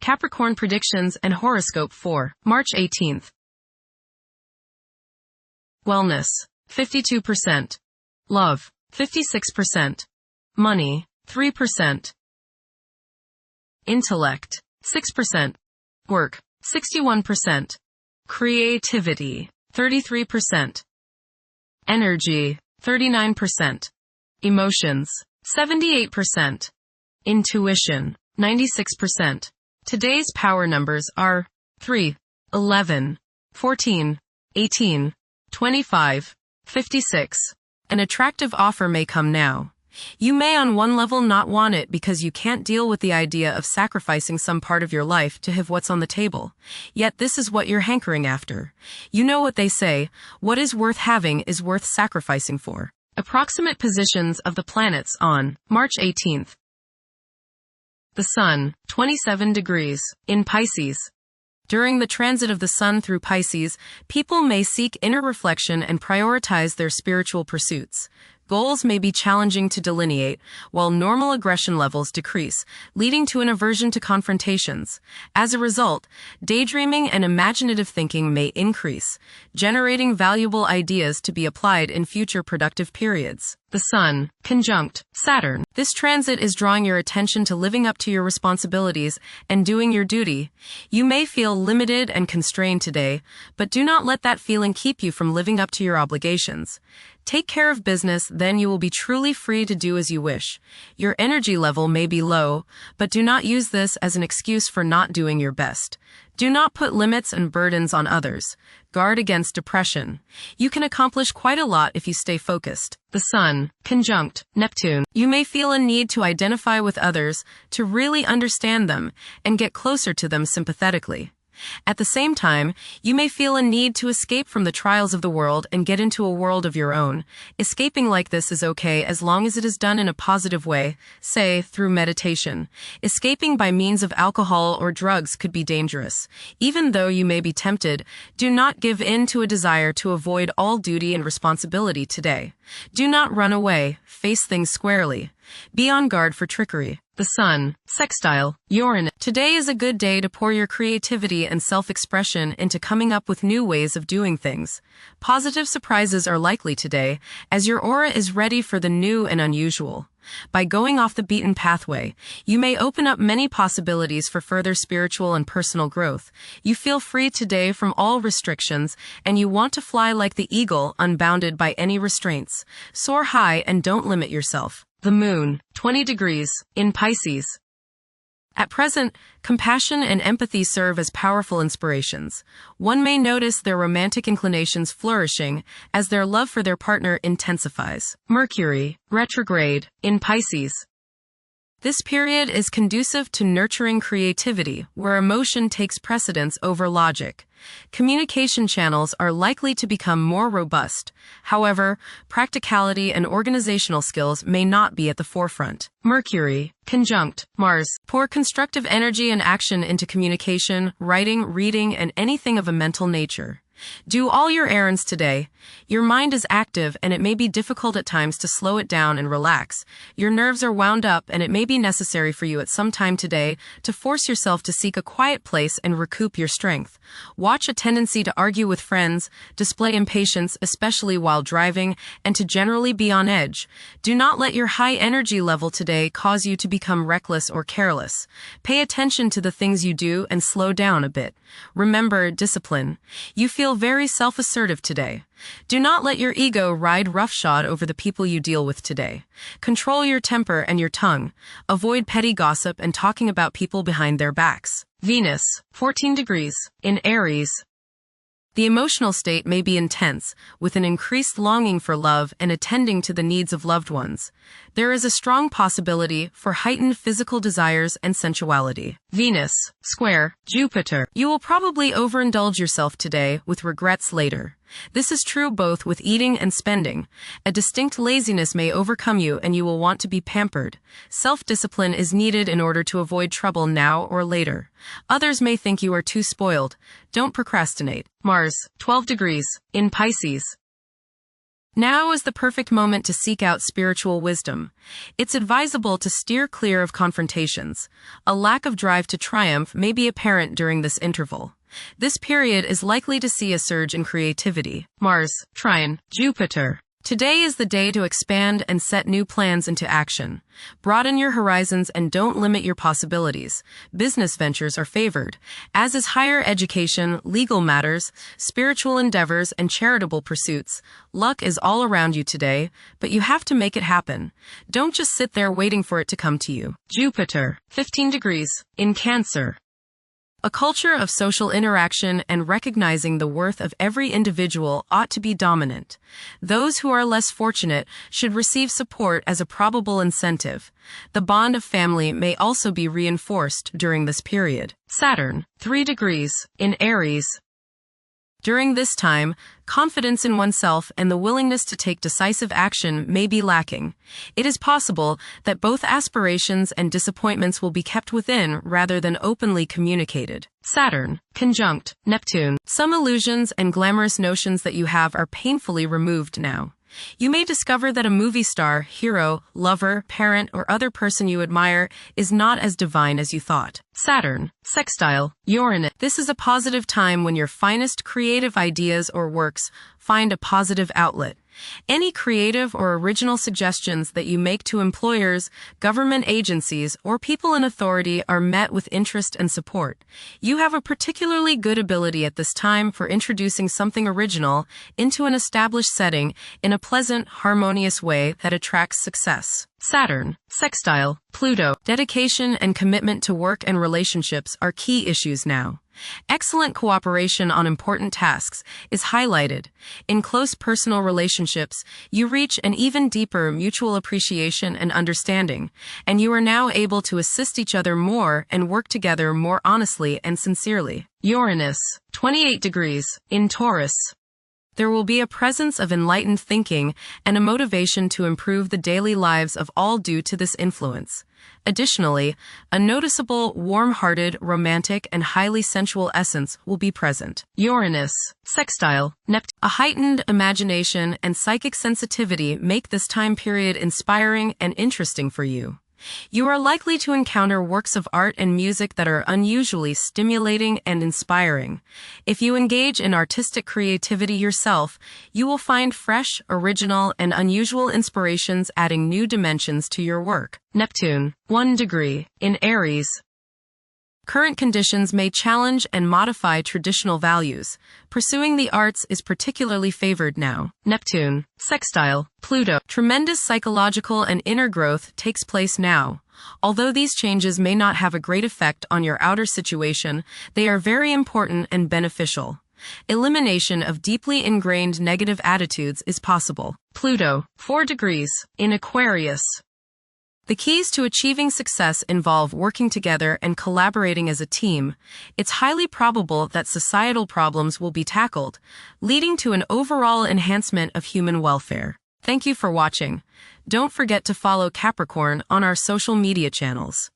Capricorn predictions and horoscope for March 18th. Wellness, 52%. Love, 56%. Money, 3%. Intellect, 6%. Work, 61%. Creativity, 33%. Energy, 39%. Emotions, 78%. Intuition, 96%. Today's power numbers are 3, 11, 14, 18, 25, 56. An attractive offer may come now. You may on one level not want it because you can't deal with the idea of sacrificing some part of your life to have what's on the table. Yet this is what you're hankering after. You know what they say, what is worth having is worth sacrificing for. Approximate positions of the planets on March 18th. The Sun, 27 degrees, in Pisces. During the transit of the Sun through Pisces, people may seek inner reflection and prioritize their spiritual pursuits. Goals may be challenging to delineate, while normal aggression levels decrease, leading to an aversion to confrontations. As a result, daydreaming and imaginative thinking may increase, generating valuable ideas to be applied in future productive periods. The Sun, conjunct Saturn. This transit is drawing your attention to living up to your responsibilities and doing your duty. You may feel limited and constrained today, but do not let that feeling keep you from living up to your obligations. Take care of business, then you will be truly free to do as you wish. Your energy level may be low, but do not use this as an excuse for not doing your best. Do not put limits and burdens on others. Guard against depression. You can accomplish quite a lot if you stay focused. The Sun, conjunct Neptune. You may feel a need to identify with others, to really understand them, and get closer to them sympathetically. At the same time, you may feel a need to escape from the trials of the world and get into a world of your own. Escaping like this is okay as long as it is done in a positive way, say, through meditation. Escaping by means of alcohol or drugs could be dangerous. Even though you may be tempted, do not give in to a desire to avoid all duty and responsibility today. Do not run away, face things squarely. Be on guard for trickery. The Sun, sextile Uranus. Today is a good day to pour your creativity and self-expression into coming up with new ways of doing things. Positive surprises are likely today, as your aura is ready for the new and unusual. By going off the beaten pathway, you may open up many possibilities for further spiritual and personal growth. You feel free today from all restrictions, and you want to fly like the eagle, unbounded by any restraints. Soar high and don't limit yourself. The Moon, 20 degrees, in Pisces. At present, compassion and empathy serve as powerful inspirations. One may notice their romantic inclinations flourishing as their love for their partner intensifies. Mercury, retrograde, in Pisces. This period is conducive to nurturing creativity, where emotion takes precedence over logic. Communication channels are likely to become more robust. However, practicality and organizational skills may not be at the forefront. Mercury, conjunct Mars. Pour constructive energy and action into communication, writing, reading, and anything of a mental nature. Do all your errands today. Your mind is active and it may be difficult at times to slow it down and relax. Your nerves are wound up and it may be necessary for you at some time today to force yourself to seek a quiet place and recoup your strength. Watch a tendency to argue with friends, display impatience, especially while driving, and to generally be on edge. Do not let your high energy level today cause you to become reckless or careless. Pay attention to the things you do and slow down a bit. Remember discipline. You feel very self-assertive today. Do not let your ego ride roughshod over the people you deal with today. Control your temper and your tongue. Avoid petty gossip and talking about people behind their backs. Venus, 14 degrees, in Aries. The emotional state may be intense, with an increased longing for love and attending to the needs of loved ones. There is a strong possibility for heightened physical desires and sensuality. Venus, square, Jupiter. You will probably overindulge yourself today with regrets later. This is true both with eating and spending. A distinct laziness may overcome you and you will want to be pampered. Self-discipline is needed in order to avoid trouble now or later. Others may think you are too spoiled. Don't procrastinate. Mars, 12 degrees, in Pisces. Now is the perfect moment to seek out spiritual wisdom. It's advisable to steer clear of confrontations. A lack of drive to triumph may be apparent during this interval. This period is likely to see a surge in creativity. Mars, trine, Jupiter. Today is the day to expand and set new plans into action. Broaden your horizons and don't limit your possibilities. Business ventures are favored, as is higher education, legal matters, spiritual endeavors, and charitable pursuits. Luck is all around you today, but you have to make it happen. Don't just sit there waiting for it to come to you. Jupiter, 15 degrees, in Cancer. A culture of social interaction and recognizing the worth of every individual ought to be dominant. Those who are less fortunate should receive support as a probable incentive. The bond of family may also be reinforced during this period. Saturn, 3 degrees, in Aries. During this time, confidence in oneself and the willingness to take decisive action may be lacking. It is possible that both aspirations and disappointments will be kept within rather than openly communicated. Saturn, conjunct Neptune. Some illusions and glamorous notions that you have are painfully removed now. You may discover that a movie star, hero, lover, parent, or other person you admire is not as divine as you thought. Saturn, sextile, Uranus. This is a positive time when your finest creative ideas or works find a positive outlet. Any creative or original suggestions that you make to employers, government agencies, or people in authority are met with interest and support. You have a particularly good ability at this time for introducing something original into an established setting in a pleasant, harmonious way that attracts success. Saturn, sextile, Pluto. Dedication and commitment to work and relationships are key issues now. Excellent cooperation on important tasks is highlighted. In close personal relationships, you reach an even deeper mutual appreciation and understanding, and you are now able to assist each other more and work together more honestly and sincerely. Uranus, 28 degrees, in Taurus. There will be a presence of enlightened thinking and a motivation to improve the daily lives of all due to this influence. Additionally, a noticeable, warm-hearted, romantic, and highly sensual essence will be present. Uranus, sextile, Neptune. A heightened imagination and psychic sensitivity make this time period inspiring and interesting for you. You are likely to encounter works of art and music that are unusually stimulating and inspiring. If you engage in artistic creativity yourself, you will find fresh, original, and unusual inspirations adding new dimensions to your work. Neptune, 1 degree, in Aries. Current conditions may challenge and modify traditional values. Pursuing the arts is particularly favored now. Neptune, sextile, Pluto. Tremendous psychological and inner growth takes place now. Although these changes may not have a great effect on your outer situation, they are very important and beneficial. Elimination of deeply ingrained negative attitudes is possible. Pluto, 4 degrees, in Aquarius. The keys to achieving success involve working together and collaborating as a team. It's highly probable that societal problems will be tackled, leading to an overall enhancement of human welfare. Thank you for watching. Don't forget to follow Capricorn on our social media channels.